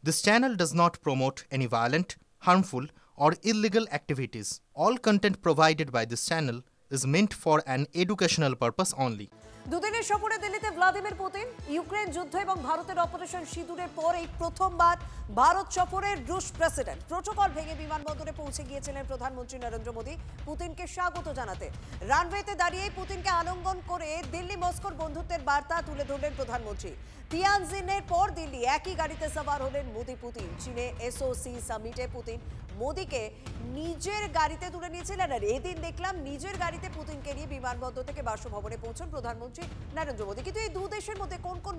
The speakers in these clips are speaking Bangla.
This channel does not promote any violent, harmful, or illegal activities. All content provided by this channel is meant for an educational purpose only. দুদিনের সফরে দিল্লিতে ভ্লাদিমির পুতিন। ইউক্রেন যুদ্ধ এবং ভারতের অপারেশন সিঁদুরের পর এই প্রথমবার ভারত সফরের রুশ প্রেসিডেন্ট। প্রোটোকল ভেঙে বিমানবন্দরে পৌঁছে গিয়েছিলেন প্রধানমন্ত্রী নরেন্দ্র মোদী পুতিনকে স্বাগত জানাতে। রানওয়েতে দাঁড়িয়েই পুতিনকে আলিঙ্গন করে দিল্লি মস্কোর বন্ধুত্বের বার্তা তুলে ধরলেন প্রধানমন্ত্রী। তিয়ানজিনের পর দিল্লি একই গাড়িতে সওয়ার হলেন মোদী পুতিন। চীনে এসওসি সামিটে পুতিন মোদীকে নিজের গাড়িতে তুলে নিয়েছিলেন, আর এদিন দেখলাম নিজের গাড়িতে পুতিনকে নিয়ে বিমানবন্দর থেকে বাসভবনে পৌঁছন প্রধানমন্ত্রী নরেন্দ্র মোদী। কিন্তু এই দু দেশের মধ্যে কোন কোন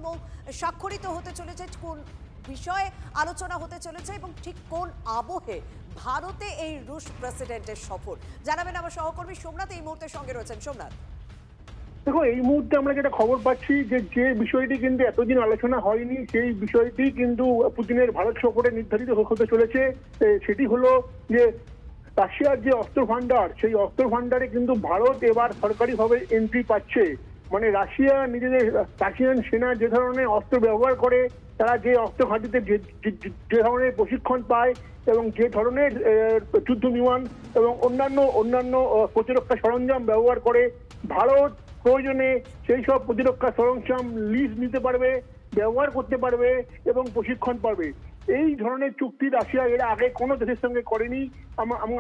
স্বাক্ষরিত হতে চলেছে, কোন বিষয়ে আলোচনা হতে চলেছে এবং ঠিক কোন আবহে ভারতে এই রুশ প্রেসিডেন্টের সফর, জানাবেন আমার সহকর্মী সোমনাথ এই মুহূর্তে সঙ্গে রয়েছেন। সোমনাথ, দেখো, এই মুহূর্তে আমরা যেটা খবর পাচ্ছি যে বিষয়টি কিন্তু এতদিন আলোচনা হয়নি, সেই বিষয়টি কিন্তু পুতিনের ভারত সফরে নির্ধারিত হতে চলেছে। সেটি হলো যে রাশিয়ার যে অস্ত্র ভান্ডার, সেই অস্ত্র ভান্ডারে কিন্তু ভারত এবার সরকারিভাবে এন্ট্রি পাচ্ছে। মানে রাশিয়া নিজেদের রাশিয়ান সেনা যে ধরনের অস্ত্র ব্যবহার করে, তারা যে অস্ত্র ঘাঁটিতে যে ধরনের প্রশিক্ষণ পায় এবং যে ধরনের যুদ্ধ বিমান এবং অন্যান্য প্রতিরক্ষা সরঞ্জাম ব্যবহার করে, ভারত প্রয়োজনে সেই সব প্রতিরক্ষা সরঞ্জাম লিজ নিতে পারবে, ব্যবহার করতে পারবে এবং প্রশিক্ষণ পাবে। এই ধরনের চুক্তি রাশিয়া এর আগে কোনো দেশের সঙ্গে করেনি।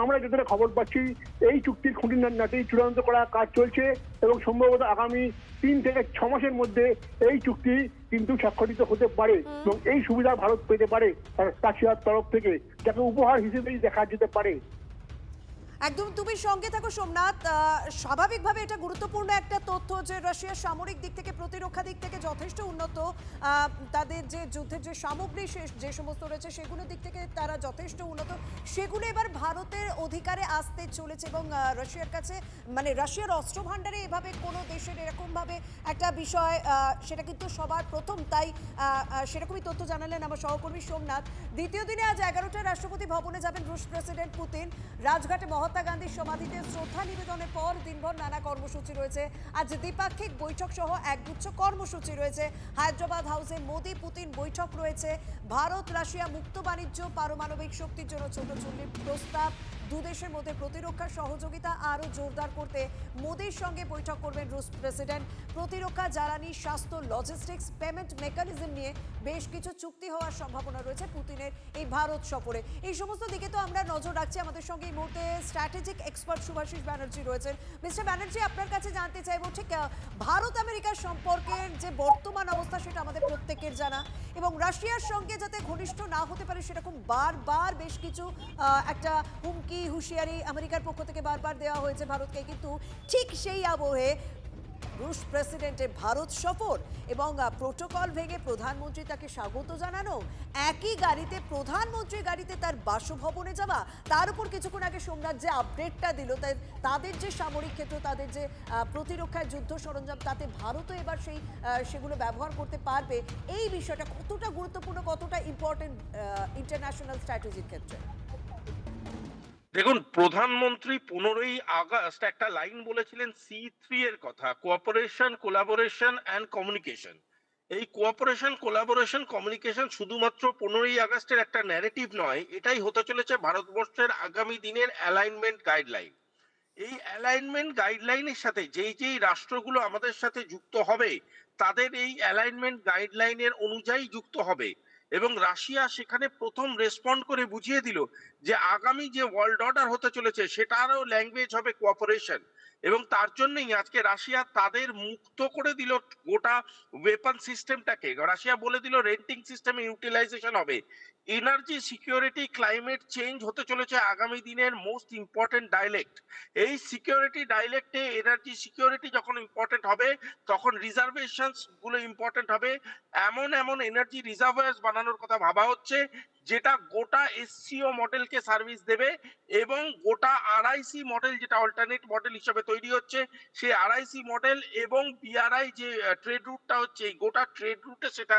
আমরা যতটা খবর পাচ্ছি এই চুক্তির খুঁটিনাটি চূড়ান্ত করার কাজ চলছে এবং সম্ভবত আগামী 3 থেকে 6 মাসের মধ্যে এই চুক্তি কিন্তু স্বাক্ষরিত হতে পারে এবং এই সুবিধা ভারত পেতে পারে রাশিয়ার তরফ থেকে, যাকে উপহার হিসেবেই দেখা যেতে পারে। একদম তুমি সঙ্গে থাকো সোমনাথ। স্বাভাবিকভাবে এটা গুরুত্বপূর্ণ একটা তথ্য যে রাশিয়ার সামরিক দিক থেকে, প্রতিরক্ষা দিক থেকে যথেষ্ট উন্নত। তাদের যে যুদ্ধের যে সামগ্রী যে সমস্ত রয়েছে সেগুলোর দিক থেকে তারা যথেষ্ট উন্নত, সেগুলো এবার ভারতের অধিকারে আসতে চলেছে এবং রাশিয়ার কাছে, মানে রাশিয়ার অস্ত্র ভাণ্ডারে এভাবে কোনো দেশের এরকমভাবে একটা বিষয়, সেটা কিন্তু সবার প্রথম। তাই সেরকমই তথ্য জানালেন আমার সহকর্মী সোমনাথ। দ্বিতীয় দিনে আজ 11টায় রাষ্ট্রপতি ভবনে যাবেন রুশ প্রেসিডেন্ট পুতিন। রাজঘাটে মহাত্মা গান্ধীর সমাধিতে শ্রদ্ধা নিবেদনের পর দিনভর নানা কর্মসূচি রয়েছে। আজ দ্বিপাক্ষিক বৈঠক সহ একগুচ্ছ কর্মসূচি রয়েছে। হায়দ্রাবাদ হাউসে মোদি পুতিন বৈঠক রয়েছে। ভারত রাশিয়া মুক্ত বাণিজ্য, পারমাণবিক শক্তির জন্য ছোট চুল্লির প্রস্তাব, দুদেশের মধ্যে প্রতিরক্ষা সহযোগিতা আরও জোরদার করতে মোদির সঙ্গে বৈঠক করবেন রুশ প্রেসিডেন্ট। প্রতিরক্ষা, জ্বালানি, স্বাস্থ্য, লজিস্টিক্স, পেমেন্ট মেকানিজম নিয়ে বেশ কিছু চুক্তি হওয়ার সম্ভাবনা রয়েছে পুতিনের এই ভারত সফরে। এই সমস্ত দিকে তো আমরা নজর রাখছি। আমাদের সঙ্গে এই মুহূর্তে স্ট্র্যাটেজিক এক্সপার্ট শুভাশিস ব্যানার্জি রয়েছেন। মিস্টার ব্যানার্জি, আপনার কাছে জানতে চাইব ঠিক ভারত আমেরিকার সম্পর্কের যে বর্তমান অবস্থা সেটা আমাদের প্রত্যেকের জানা, এবং রাশিয়ার সঙ্গে যাতে ঘনিষ্ঠ না হতে পারে সেরকম বারবার বেশ কিছু একটা হুমকি, হুঁশিয়ারি আমেরিকার পক্ষ থেকে বারবার দেওয়া হয়েছে ভারতকে। কিন্তু ঠিক সেই আবহে রুশ প্রেসিডেন্টের ভারত সফর এবং প্রোটোকল ভেঙে প্রধানমন্ত্রী তাকে স্বাগত জানানো, একই গাড়িতে প্রধানমন্ত্রীর গাড়িতে তার বাসভবনে যাওয়া, তার উপর কিছুক্ষণ আগে সোমনাথ যে আপডেটটা দিল, তাদের যে সামরিক ক্ষেত্র, তাদের যে প্রতিরক্ষায় যুদ্ধ সরঞ্জাম, তাতে ভারতও এবার সেগুলো ব্যবহার করতে পারবে। এই বিষয়টা কতটা গুরুত্বপূর্ণ, কতটা ইম্পর্টেন্ট ইন্টারন্যাশনাল স্ট্র্যাটেজির ক্ষেত্রে? দেখুন, প্রধানমন্ত্রী 15ই আগস্ট একটা লাইন বলেছিলেন C3 এর কথা, কোঅপারেশন, কোলাবোরেশন অ্যান্ড কমিউনিকেশন। এই কোঅপারেশন, কোলাবোরেশন, কমিউনিকেশন শুধুমাত্র 15ই আগস্টের একটা ন্যারেটিভ নয়, এটাই হতে চলেছে ভারতবর্ষের আগামী দিনের অ্যালাইনমেন্ট গাইডলাইন। এই অ্যালাইনমেন্ট গাইডলাইনের সাথে যেই রাষ্ট্রগুলো আমাদের সাথে যুক্ত হবে তাদের এই অ্যালাইনমেন্ট গাইডলাইনের অনুযায়ী যুক্ত হবে। এবং রাশিয়া সেখানে প্রথম রেসপন্ড করে বুঝিয়ে দিল যে আগামী যে ওয়ার্ল্ড অর্ডার হতে চলেছে সেটারও ল্যাঙ্গুয়েজ হবে কোঅপারেশন। এবং তার জন্যই আজকে রাশিয়া তাদের মুক্ত করে দিল গোটা ওয়েপন সিস্টেমটাকে। রাশিয়া বলে দিল রেন্টিং সিস্টেমে ইউটিলাইজেশন হবে। এনার্জি সিকিউরিটি, ক্লাইমেট চেঞ্জ হতে চলেছে আগামী দিনের মোস্ট ইম্পর্টেন্ট ডাইলেক্ট। এই সিকিউরিটি ডাইলেক্টে এনার্জি সিকিউরিটি যখন ইম্পর্টেন্ট হবে তখন রিজার্ভেশনস গুলো ইম্পর্টেন্ট হবে। এমন এনার্জি রিজার্ভায়ার্স বানানোর কথা ভাবা হচ্ছে যেটা গোটা এসসিও মডেলকে সার্ভিস দেবে এবং গোটা আরআইসি মডেল, যেটা অল্টারনেট মডেল হিসেবে তৈরি হচ্ছে, সেই আরআইসি মডেল এবং বিআরআই যে ট্রেড রুটটা হচ্ছে, এই গোটা ট্রেড রুটে সেটা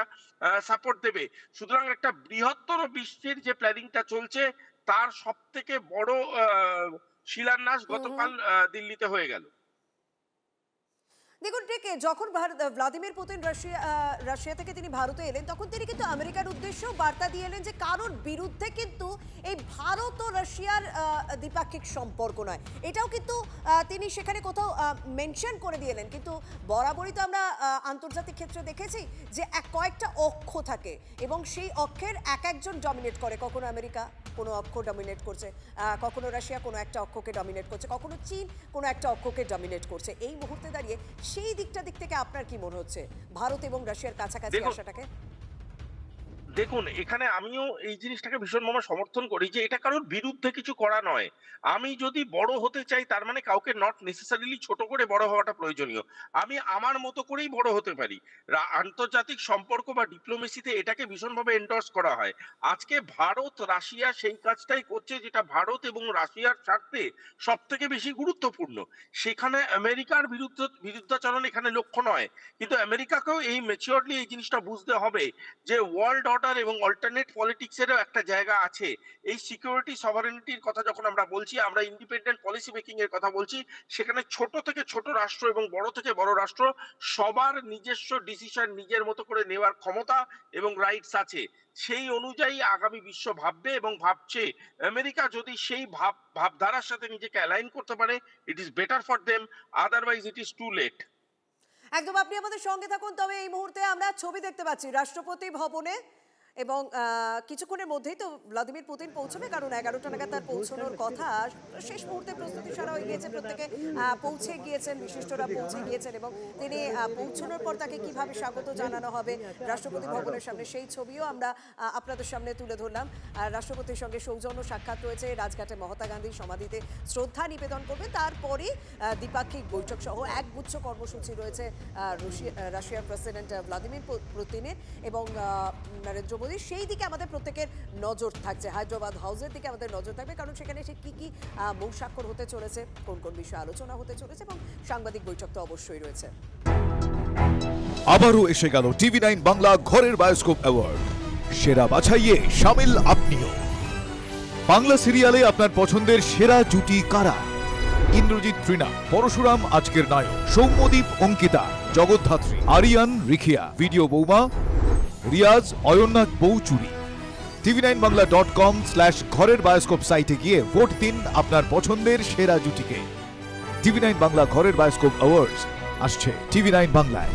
সাপোর্ট দেবে। সুতরাং একটা বৃহত্তর বিশ্বের যে প্ল্যানিংটা চলছে তার সব থেকে বড় শিলান্যাস গতকাল দিল্লিতে হয়ে গেল। দেখুন ঠিক যখন ভ্লাদিমির পুতিন রাশিয়া থেকে তিনি ভারতে এলেন তখন তিনি কিন্তু আমেরিকার উদ্দেশ্যেও বার্তা দিয়ে এলেন যে কারোর বিরুদ্ধে কিন্তু এই ভারত ও রাশিয়ার দ্বিপাক্ষিক সম্পর্ক নয়, এটাও কিন্তু তিনি সেখানে কোথাও মেনশন করে দিয়ে এলেন। কিন্তু বরাবরই তো আমরা আন্তর্জাতিক ক্ষেত্রে দেখেছি যে কয়েকটা অক্ষ থাকে এবং সেই অক্ষের একজন ডমিনেট করে, কখনো আমেরিকা কোনো অক্ষ ডমিনেট করছে, কখনো রাশিয়া কোনো একটা অক্ষকে ডমিনেট করছে, কখনো চীন কোনো একটা অক্ষকে ডমিনেট করছে। এই মুহূর্তে দাঁড়িয়ে সেই দিক থেকে আপনার কি মনে হচ্ছে ভারত এবং রাশিয়ার কাছাকাছি আসাটাকে? দেখুন, এখানে আমিও এই জিনিসটাকে ভীষণভাবে সমর্থন করি যে এটা কারোর বিরুদ্ধে কিছু করা নয়। আমি যদি বড় হতে চাই তার মানে কাউকে নট নেসেসারিলি ছোট করে বড় হওয়াটা প্রয়োজনীয়। আমি আমার মতো করেই বড় হতে পারি। আন্তর্জাতিক সম্পর্ক বা ডিপ্লোমেসিতে এটাকে ভীষণভাবে এন্ডোর্স করা হয়। আজকে ভারত রাশিয়া সেই কাজটাই করছে যেটা ভারত এবং রাশিয়ার স্বার্থে সব থেকে বেশি গুরুত্বপূর্ণ। সেখানে আমেরিকার বিরুদ্ধাচরণ এখানে লক্ষ্য নয়, কিন্তু আমেরিকাকেও এই ম্যাচিওরলি এই জিনিসটা বুঝতে হবে যে ওয়ার্ল্ড এবং অল্টারনেট পলিটিক্সেরও একটা জায়গা আছে। এই সিকিউরিটি সভারেনিটির কথা যখন আমরা বলছি, আমরা ইন্ডিপেন্ডেন্ট পলিসি মেকিং এর কথা বলছি, সেখানে ছোট থেকে ছোট রাষ্ট্র এবং বড় থেকে বড় রাষ্ট্র সবার নিজস্ব ডিসিশন নিজের মতো করে নেওয়ার ক্ষমতা এবং রাইটস আছে। সেই অনুযায়ী আগামী বিশ্ব ভাববে এবং ভাবছে। আমেরিকা যদি সেই ভাবধারার সাথে নিজেকে অ্যালাইন করতে পারে, it is better for them, otherwise it is too late. একদম, আপনি আমাদের সঙ্গে থাকুন। তবে এই মুহূর্তে আমরা ছবি দেখতে পাচ্ছি রাষ্ট্রপতি ভবনে এবং কিছুক্ষণের মধ্যেই তো ভ্লাদিমির পুতিন পৌঁছবে, কারণ 11টা নাগাদ তার পৌঁছানোর কথা। শেষ মুহূর্তে প্রস্তুতি সারা হয়ে গিয়েছে, প্রত্যেকে পৌঁছে গিয়েছেন, বিশিষ্টরা পৌঁছে গিয়েছেন এবং তিনি পৌঁছানোর পর তাকে কিভাবে স্বাগত জানানো হবে রাষ্ট্রপতি ভবনের সামনে সেই ছবিও আমরা আপনাদের সামনে তুলে ধরলাম। রাষ্ট্রপতির সঙ্গে সৌজন্য সাক্ষাৎ রয়েছে, রাজঘাটে মহাত্মা গান্ধীর সমাধিতে শ্রদ্ধা নিবেদন করবে, তারপরে দ্বিপাক্ষিক বৈঠক সহ একগুচ্ছ কর্মসূচি রয়েছে রাশিয়ার প্রেসিডেন্ট ভ্লাদিমির পুতিনের এবং নরেন্দ্র মোদী। সেই দিকে আমাদের প্রত্যেকের নজর থাকছে, হায়দ্রাবাদ হাউসের দিকে আমাদের নজর থাকবে, কারণ সেখানে সে কি মৌ স্বাক্ষর হতে চলেছে, কোন কোন বিষয়ে আলোচনা হতে চলেছে এবং সাংবাদিক বৈঠক তো অবশ্যই রয়েছে। আবারও এসে গেল টিভি9 বাংলা ঘরের বায়োস্কোপ অ্যাওয়ার্ড। সেরা বাছাইয়ে শামিল আপনিও। বাংলা সিরিয়ালে আপনার পছন্দের সেরা জুটি কারা? ইন্দ্রজিৎ তৃণা, পরশুরাম আজকের নায়ক, সৌম্যদীপ অঙ্কিতা, জগদ্ধাত্রী, আরিয়ান রিখিয়া, ভিডিও বৌমা রিয়াজ, অয়ন্নাথ বৌচুরি। tv9bangla.com/ঘরের বায়োস্কোপ সাইটে গিয়ে ভোট দিন আপনার পছন্দের সেরা জুটিকে। টিভি9 বাংলা ঘরের বায়োস্কোপ অ্যাওয়ার্ডস আসছে টিভি9 বাংলায়।